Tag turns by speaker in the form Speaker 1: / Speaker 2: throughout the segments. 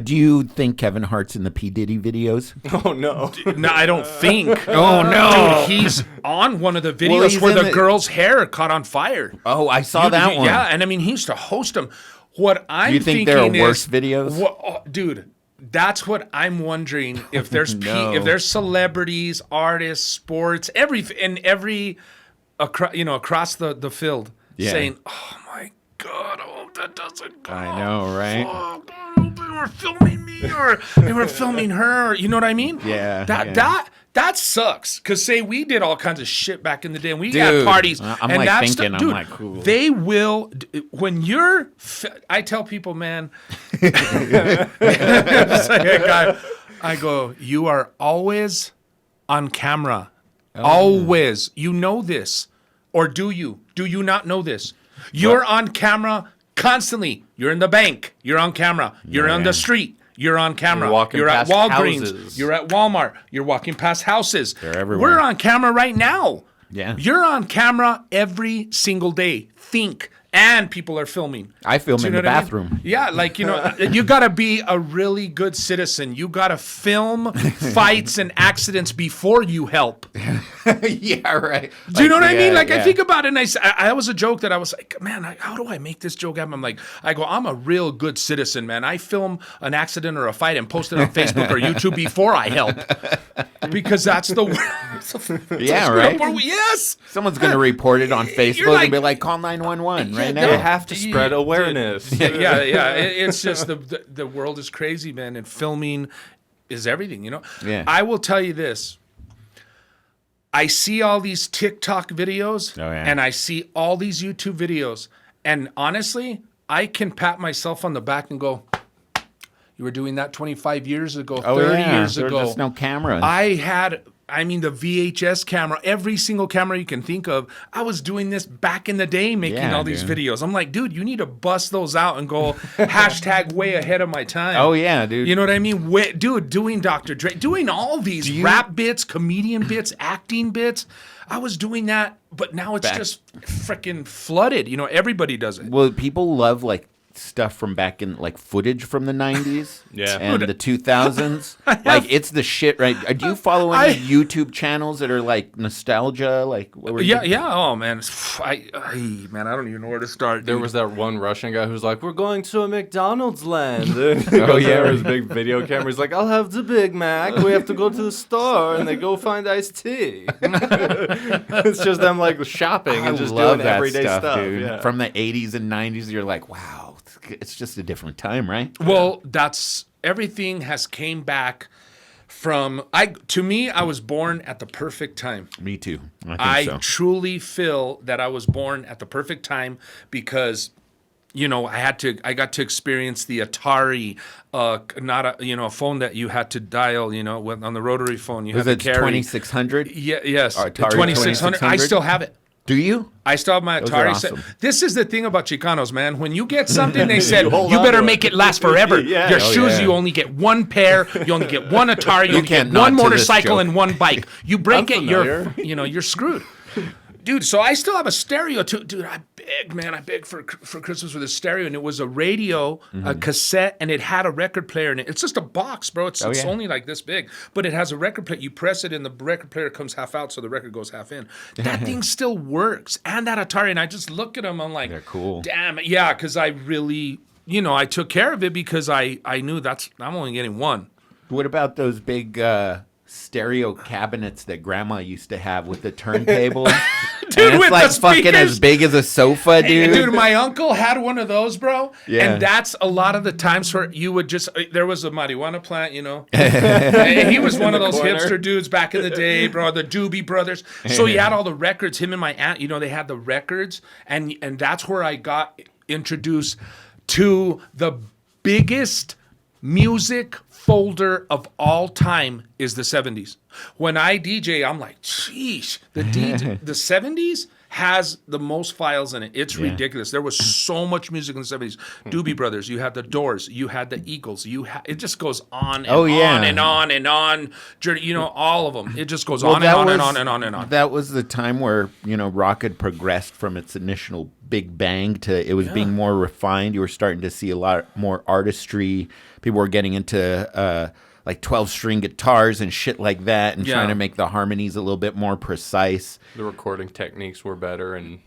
Speaker 1: Do you think Kevin Hart's in the P Diddy videos?
Speaker 2: Oh no.
Speaker 3: No, I don't think.
Speaker 1: Oh no.
Speaker 3: Dude, he's on one of the videos where the girl's hair caught on fire.
Speaker 1: Oh, I saw that one.
Speaker 3: Yeah, and I mean, he used to host them. What I'm
Speaker 1: you think
Speaker 3: thinking
Speaker 1: there are worse
Speaker 3: is,
Speaker 1: videos?
Speaker 3: Dude, that's what I'm wondering. If there's
Speaker 1: No.
Speaker 3: if there's celebrities, artists, sports, across the field, saying, "Oh my God, I hope that doesn't go."
Speaker 1: I know, right?
Speaker 3: Fuck, they were filming me, or they were filming her. You know what I mean?
Speaker 1: Yeah.
Speaker 3: That sucks. Because say we did all kinds of shit back in the day, and we had parties.
Speaker 1: I'm
Speaker 3: and
Speaker 1: like
Speaker 3: that's
Speaker 1: thinking,
Speaker 3: dude,
Speaker 1: I'm like, cool.
Speaker 3: They will when you're. I tell people, man. I go, you are always on camera. Always. You know this. Or do you? Do you not know this? You're on camera constantly. You're in the bank. You're on camera. You're on the street. You're on camera. You're at Walgreens.
Speaker 2: Houses.
Speaker 3: You're at Walmart. You're walking past houses.
Speaker 1: They're everywhere.
Speaker 3: We're on camera right now.
Speaker 1: Yeah.
Speaker 3: You're on camera every single day. Think. And people are filming.
Speaker 1: I film in the bathroom.
Speaker 3: I mean? Yeah, like, you got to be a really good citizen. You got to film fights and accidents before you help.
Speaker 1: Yeah, right.
Speaker 3: Do you know what I mean? Like, I think about it, and I was a joke that I was like, man, how do I make this joke happen? I'm like, I'm a real good citizen, man. I film an accident or a fight and post it on Facebook or YouTube before I help. Because that's the world.
Speaker 1: Yeah, right?
Speaker 3: Yes.
Speaker 1: Someone's going to report it on Facebook and be like, call 911 right now.
Speaker 2: They have to spread awareness.
Speaker 3: Yeah. It's just the world is crazy, man, and filming is everything,
Speaker 1: Yeah.
Speaker 3: I will tell you this. I see all these TikTok videos and I see all these YouTube videos. And honestly, I can pat myself on the back and go, you were doing that 25 years ago, 30 years ago.
Speaker 1: There's just no cameras.
Speaker 3: The VHS camera, every single camera you can think of. I was doing this back in the day, making all these videos. I'm like, dude, you need to bust those out and go hashtag way ahead of my time.
Speaker 1: Oh, yeah, dude.
Speaker 3: You know what I mean? Dude, doing Dr. Dre, doing all these rap bits, comedian bits, acting bits. I was doing that, but now it's just freaking flooded. Everybody does it.
Speaker 1: Well, people love, like, stuff from back in, like, footage from the 90s and the 2000s. Like, it's the shit, right? Do you follow any YouTube channels that are, like, nostalgia? Like, what were you?
Speaker 3: Oh, man. I don't even know where to start.
Speaker 2: There was that one Russian guy who's like, we're going to a McDonald's land. His big video camera. He's like, I'll have the Big Mac. We have to go to the store. And they go find iced tea. It's just them, like, shopping and just doing everyday stuff.
Speaker 1: Dude.
Speaker 2: Yeah.
Speaker 1: From the 80s and 90s, you're like, wow. It's just a different time, right?
Speaker 3: Well, everything has came back from, to me, I was born at the perfect time.
Speaker 1: Me too.
Speaker 3: I truly feel that I was born at the perfect time because, I got to experience the Atari, not a phone that you had to dial, on the rotary phone. You had to carry.
Speaker 1: 2600?
Speaker 3: Yeah, yes.
Speaker 1: Atari
Speaker 3: 2600. I still have it.
Speaker 1: Do you?
Speaker 3: I still have my Atari.
Speaker 1: Awesome.
Speaker 3: This is the thing about Chicanos, man. When you get something, they said, you better make it last forever. Your shoes, you only get one pair. You only get one Atari. You only get one motorcycle and one bike. You break it, you're screwed. Dude, so I still have a stereo too. Dude, I begged for Christmas with a stereo, and it was a radio, a cassette, and it had a record player in it. It's just a box, bro. It's only like this big, but it has a record player. You press it, and the record player comes half out, so the record goes half in. That thing still works, and that Atari, and I just look at them, I'm like,
Speaker 1: they're cool.
Speaker 3: Damn it, yeah, because I really, I took care of it because I knew I'm only getting one.
Speaker 1: What about those big stereo cabinets that Grandma used to have with the turntable?
Speaker 3: Dude,
Speaker 1: and
Speaker 3: with
Speaker 1: it's like
Speaker 3: the
Speaker 1: fucking as big as a sofa, dude.
Speaker 3: Dude, my uncle had one of those, bro.
Speaker 1: Yeah.
Speaker 3: And that's a lot of the times where you would there was a marijuana plant, And he was one of those hipster dudes back in the day, bro, the Doobie Brothers. So he had all the records, him and my aunt, they had the records. And that's where I got introduced to the biggest music folder of all time is the 70s. When I DJ, I'm like, sheesh, the 70s has the most files in it. It's ridiculous. There was so much music in the 70s. Doobie Brothers, you had the Doors, you had the Eagles, it just goes on and on and on and on. You know, all of them. It just goes on and on and on and on and on.
Speaker 1: That was the time where, you know, rock had progressed from its initial big bang to it was being more refined. You were starting to see a lot more artistry. People were getting into like 12-string guitars and shit like that and trying to make the harmonies a little bit more precise.
Speaker 2: The recording techniques were better and...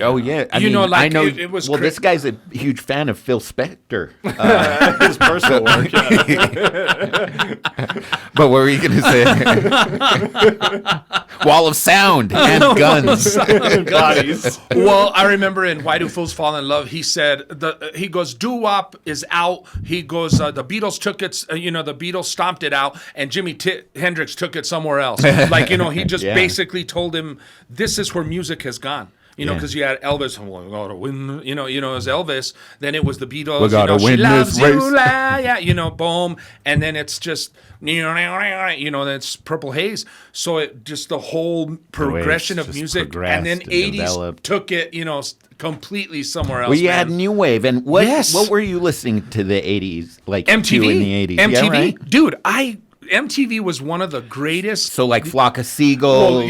Speaker 1: Oh, yeah. I mean, I know. It was this guy's a huge fan of Phil Spector.
Speaker 2: His personal work.
Speaker 1: But what were you going to say? Wall of sound and guns.
Speaker 2: Bodies.
Speaker 3: Well, I remember in Why Do Fools Fall in Love, he said, he goes, doo-wop is out. He goes, the Beatles took it, the Beatles stomped it out, and Jimi Hendrix took it somewhere else. Like, he just basically told him, this is where music has gone. Because you had Elvis, we gotta win, it was Elvis. Then it was the Beatles,
Speaker 1: we gotta win
Speaker 3: she loves
Speaker 1: this race.
Speaker 3: You, boom. And then it's just, it's Purple Haze. So it just the whole progression of music. And then 80s developed. Took it, completely somewhere else.
Speaker 1: Well, you had New Wave. And what were you listening to the 80s? Like
Speaker 3: MTV?
Speaker 1: In the 80s?
Speaker 3: MTV?
Speaker 1: Yeah, right?
Speaker 3: Dude, MTV was one of the greatest.
Speaker 1: So like Flock of Seagulls,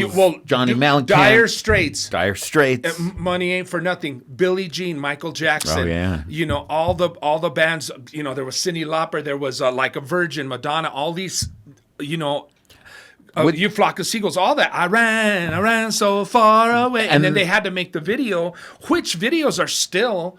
Speaker 1: Johnny Mellencamp.
Speaker 3: Dire Straits. Money Ain't for Nothing. Billie Jean, Michael Jackson.
Speaker 1: Oh, yeah.
Speaker 3: All the bands, there was Cyndi Lauper, there was Like a Virgin, Madonna, all these, you Flock of Seagulls, all that. I ran so far away. And then they had to make the video, which videos are still,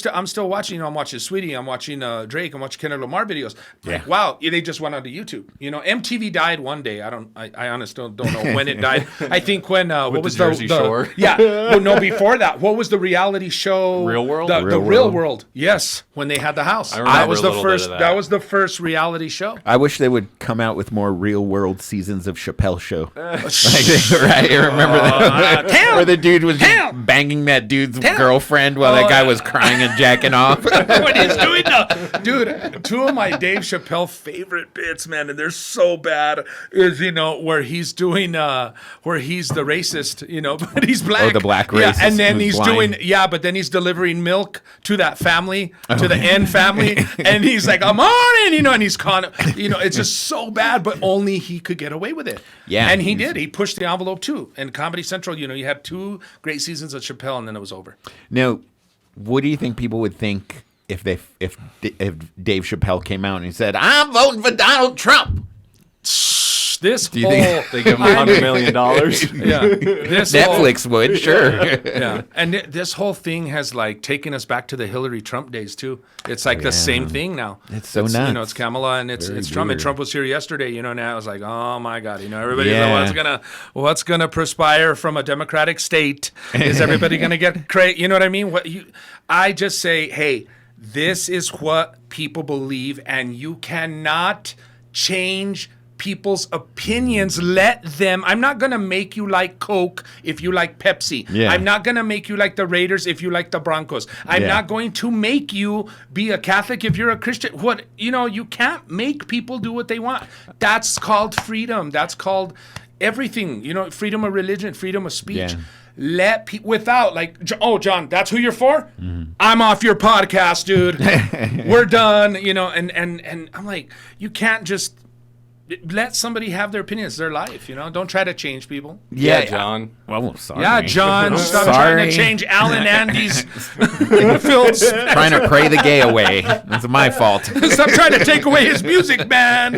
Speaker 3: I'm still watching. I'm watching Sweetie. I'm watching Drake. I'm watching Kendrick Lamar videos. Like, wow, they just went onto YouTube. MTV died one day. I honestly don't know when it died. I think when what was the
Speaker 2: Jersey Shore?
Speaker 3: Yeah. Well, no, before that, what was the reality show?
Speaker 2: Real World.
Speaker 3: The Real World. Yes, when they had the house. That was the first. That was the first reality show.
Speaker 1: I wish they would come out with more Real World seasons of Chappelle Show. Right? You remember that? Where the dude was just banging that dude's girlfriend while that guy was crying and jacking off.
Speaker 3: What he's doing now. Dude, two of my Dave Chappelle favorite bits, man, and they're so bad, is, where he's doing, where he's the racist, but he's black.
Speaker 1: Oh, the black racist.
Speaker 3: Yeah, and then he's blind. But then he's delivering milk to that family, to the N family, and he's like, I'm on it, and he's it's just so bad, but only he could get away with it.
Speaker 1: Yeah.
Speaker 3: And he did. He pushed the envelope too. And Comedy Central, you had 2 great seasons of Chappelle, and then it was over.
Speaker 1: Now, what do you think people would think if Dave Chappelle came out and he said, "I'm voting for Donald Trump"?
Speaker 3: They
Speaker 2: give him $100 million?
Speaker 3: Yeah,
Speaker 1: Netflix would, sure.
Speaker 3: Yeah, and this whole thing has taken us back to the Hillary Trump days too. It's the same thing now.
Speaker 1: It's so nuts.
Speaker 3: It's Kamala and it's Trump. And Trump was here yesterday. Now it's like, oh my God. Everybody's like, what's gonna perspire from a Democratic state? Is everybody gonna get crazy? You know what I mean? I just say, hey, this is what people believe, and you cannot change people's opinions. Let them. I'm not going to make you like Coke if you like Pepsi. Yeah. I'm not going to make you like the Raiders if you like the Broncos. I'm not going to make you be a Catholic if you're a Christian. You can't make people do what they want. That's called freedom. That's called everything. Freedom of religion, freedom of speech. Yeah. Let people without John, that's who you're for? Mm-hmm. I'm off your podcast, dude. We're done. And I'm like, you can't just let somebody have their opinions. It's their life, Don't try to change people.
Speaker 2: Yeah, John.
Speaker 1: Well, sorry.
Speaker 3: Yeah, John. Stop trying to change Alan Andy's films.
Speaker 1: Trying to pray the gay away. That's my fault.
Speaker 3: Stop trying to take away his music, man.